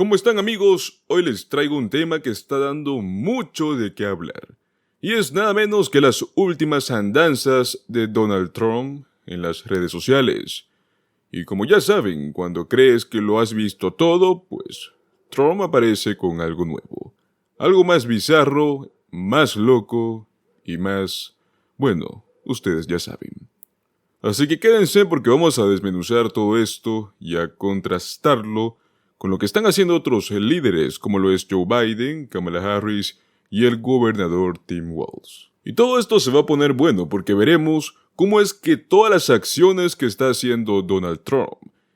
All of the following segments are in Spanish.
¿Cómo están, amigos? Hoy les traigo un tema que está dando mucho de qué hablar. Y es nada menos que las últimas andanzas de Donald Trump en las redes sociales. Y como ya saben, cuando crees que lo has visto todo, pues Trump aparece con algo nuevo. Algo más bizarro, más loco y más... bueno, ustedes ya saben. Así que quédense porque vamos a desmenuzar todo esto y a contrastarlo con lo que están haciendo otros líderes como lo es Joe Biden, Kamala Harris y el gobernador Tim Walz. Y todo esto se va a poner bueno porque veremos cómo es que todas las acciones que está haciendo Donald Trump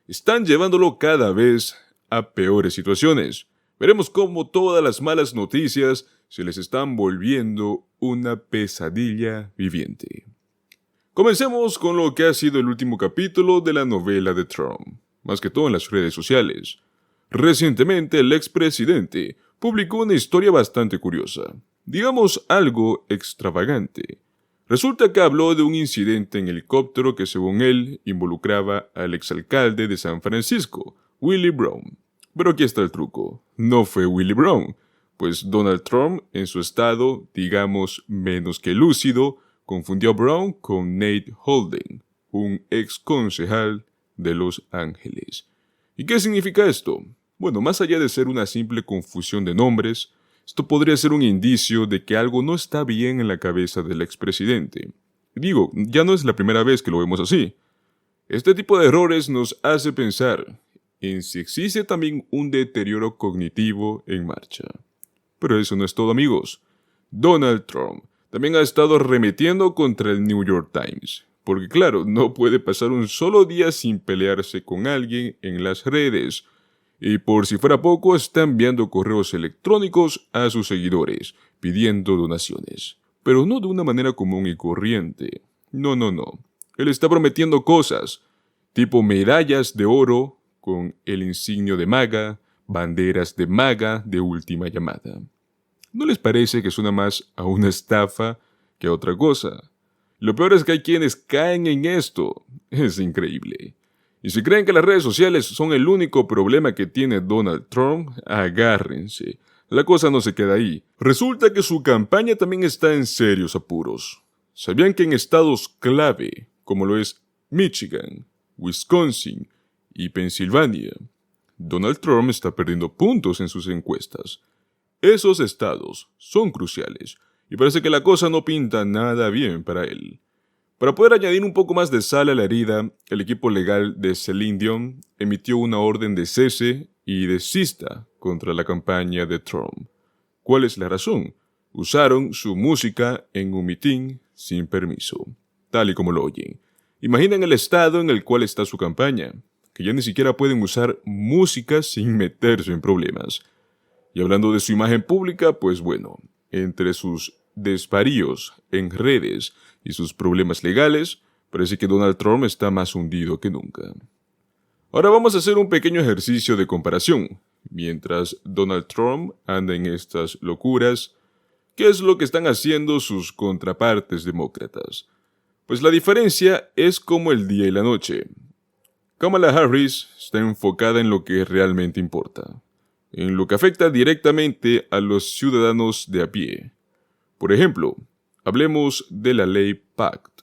están llevándolo cada vez a peores situaciones. Veremos cómo todas las malas noticias se les están volviendo una pesadilla viviente. Comencemos con lo que ha sido el último capítulo de la novela de Trump, más que todo en las redes sociales. Recientemente el expresidente publicó una historia bastante curiosa, digamos algo extravagante. Resulta que habló de un incidente en helicóptero que según él involucraba al exalcalde de San Francisco, Willie Brown. Pero aquí está el truco, no fue Willie Brown, pues Donald Trump en su estado, digamos menos que lúcido, confundió a Brown con Nate Holden, un ex concejal de Los Ángeles. ¿Y qué significa esto? Bueno, más allá de ser una simple confusión de nombres, esto podría ser un indicio de que algo no está bien en la cabeza del expresidente. Digo, ya no es la primera vez que lo vemos así. Este tipo de errores nos hace pensar en si existe también un deterioro cognitivo en marcha. Pero eso no es todo, amigos. Donald Trump también ha estado arremetiendo contra el New York Times, porque claro, no puede pasar un solo día sin pelearse con alguien en las redes, y por si fuera poco está enviando correos electrónicos a sus seguidores, pidiendo donaciones, pero no de una manera común y corriente. No. Él está prometiendo cosas, tipo medallas de oro con el insignio de MAGA, banderas de MAGA de última llamada. ¿No les parece que suena más a una estafa que a otra cosa? Lo peor es que hay quienes caen en esto. Es increíble. Y si creen que las redes sociales son el único problema que tiene Donald Trump, agárrense. La cosa no se queda ahí. Resulta que su campaña también está en serios apuros. ¿Sabían que en estados clave, como lo es Michigan, Wisconsin y Pensilvania, Donald Trump está perdiendo puntos en sus encuestas? Esos estados son cruciales y parece que la cosa no pinta nada bien para él. Para poder añadir un poco más de sal a la herida, el equipo legal de Celine Dion emitió una orden de cese y desista contra la campaña de Trump. ¿Cuál es la razón? Usaron su música en un mitin sin permiso, tal y como lo oyen. Imaginen el estado en el cual está su campaña, que ya ni siquiera pueden usar música sin meterse en problemas. Y hablando de su imagen pública, pues bueno, entre sus desvaríos en redes y sus problemas legales, parece que Donald Trump está más hundido que nunca. Ahora vamos a hacer un pequeño ejercicio de comparación. Mientras Donald Trump anda en estas locuras, ¿qué es lo que están haciendo sus contrapartes demócratas? Pues la diferencia es como el día y la noche. Kamala Harris está enfocada en lo que realmente importa, en lo que afecta directamente a los ciudadanos de a pie. Por ejemplo, hablemos de la ley PACT,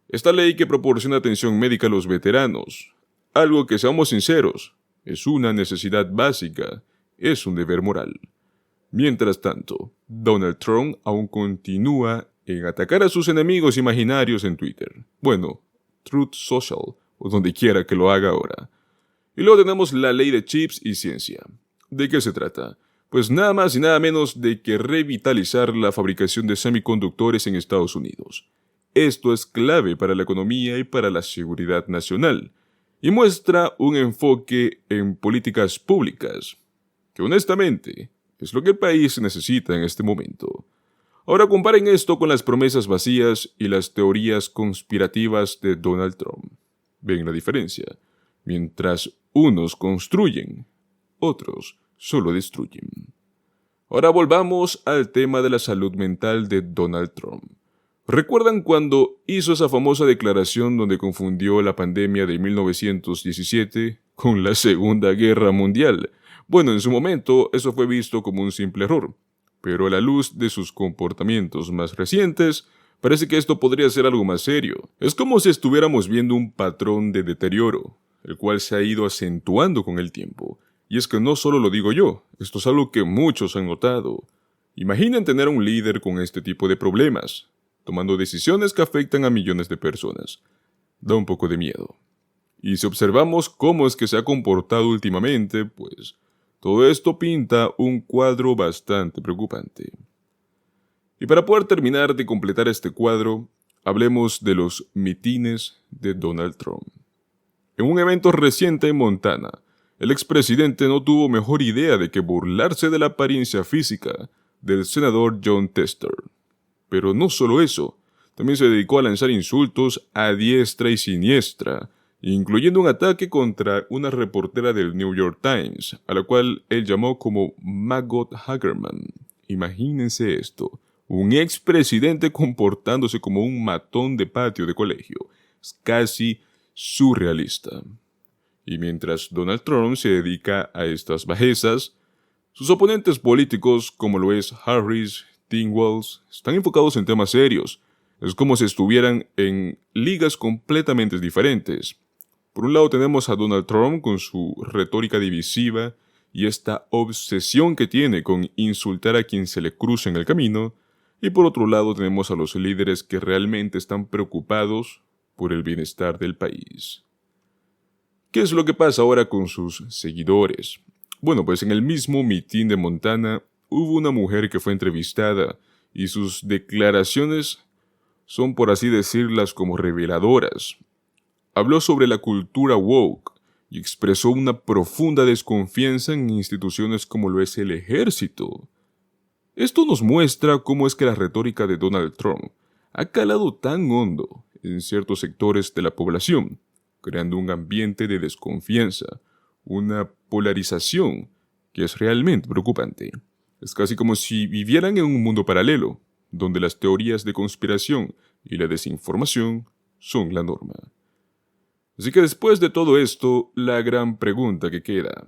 esta ley que proporciona atención médica a los veteranos, algo que, seamos sinceros, es una necesidad básica, es un deber moral. Mientras tanto, Donald Trump aún continúa en atacar a sus enemigos imaginarios en Twitter, bueno, Truth Social, o donde quiera que lo haga ahora. Y luego tenemos la ley de chips y ciencia. ¿De qué se trata? Pues nada más y nada menos de que revitalizar la fabricación de semiconductores en Estados Unidos. Esto es clave para la economía y para la seguridad nacional, y muestra un enfoque en políticas públicas, que honestamente es lo que el país necesita en este momento. Ahora comparen esto con las promesas vacías y las teorías conspirativas de Donald Trump. ¿Ven la diferencia? Mientras unos construyen, otros solo destruyen. Ahora volvamos al tema de la salud mental de Donald Trump. ¿Recuerdan cuando hizo esa famosa declaración donde confundió la pandemia de 1917 con la Segunda Guerra Mundial? Bueno, en su momento eso fue visto como un simple error, pero a la luz de sus comportamientos más recientes, parece que esto podría ser algo más serio. Es como si estuviéramos viendo un patrón de deterioro, el cual se ha ido acentuando con el tiempo. Y es que no solo lo digo yo, esto es algo que muchos han notado. Imaginen tener un líder con este tipo de problemas, tomando decisiones que afectan a millones de personas. Da un poco de miedo. Y si observamos cómo es que se ha comportado últimamente, pues todo esto pinta un cuadro bastante preocupante. Y para poder terminar de completar este cuadro, hablemos de los mitines de Donald Trump. En un evento reciente en Montana, el expresidente no tuvo mejor idea de que burlarse de la apariencia física del senador Jon Tester. Pero no solo eso, también se dedicó a lanzar insultos a diestra y siniestra, incluyendo un ataque contra una reportera del New York Times, a la cual él llamó como Maggot Hagerman. Imagínense esto, un expresidente comportándose como un matón de patio de colegio. Es casi surrealista. Y mientras Donald Trump se dedica a estas bajezas, sus oponentes políticos, como lo es Harris, Tim Walz, están enfocados en temas serios. Es como si estuvieran en ligas completamente diferentes. Por un lado tenemos a Donald Trump con su retórica divisiva y esta obsesión que tiene con insultar a quien se le cruce en el camino, y por otro lado tenemos a los líderes que realmente están preocupados por el bienestar del país. ¿Qué es lo que pasa ahora con sus seguidores? Bueno, pues en el mismo mitin de Montana hubo una mujer que fue entrevistada y sus declaraciones son, por así decirlas, como reveladoras. Habló sobre la cultura woke y expresó una profunda desconfianza en instituciones como lo es el ejército. Esto nos muestra cómo es que la retórica de Donald Trump ha calado tan hondo en ciertos sectores de la población, creando un ambiente de desconfianza, una polarización que es realmente preocupante. Es casi como si vivieran en un mundo paralelo, donde las teorías de conspiración y la desinformación son la norma. Así que después de todo esto, la gran pregunta que queda: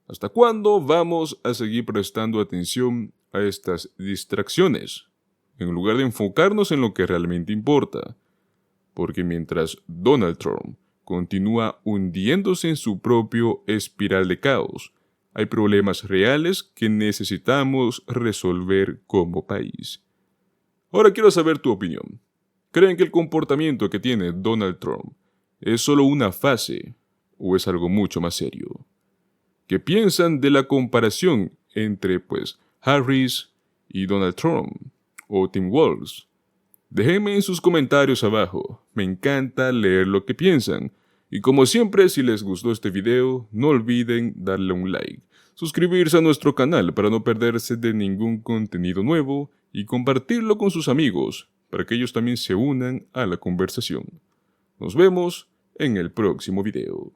¿hasta cuándo vamos a seguir prestando atención a estas distracciones, en lugar de enfocarnos en lo que realmente importa? Porque mientras Donald Trump continúa hundiéndose en su propio espiral de caos, hay problemas reales que necesitamos resolver como país. Ahora quiero saber tu opinión. ¿Creen que el comportamiento que tiene Donald Trump es solo una fase o es algo mucho más serio? ¿Qué piensan de la comparación entre, Harris y Donald Trump o Tim Walz? Déjenme en sus comentarios abajo, me encanta leer lo que piensan. Y como siempre, si les gustó este video, no olviden darle un like, suscribirse a nuestro canal para no perderse de ningún contenido nuevo y compartirlo con sus amigos para que ellos también se unan a la conversación. Nos vemos en el próximo video.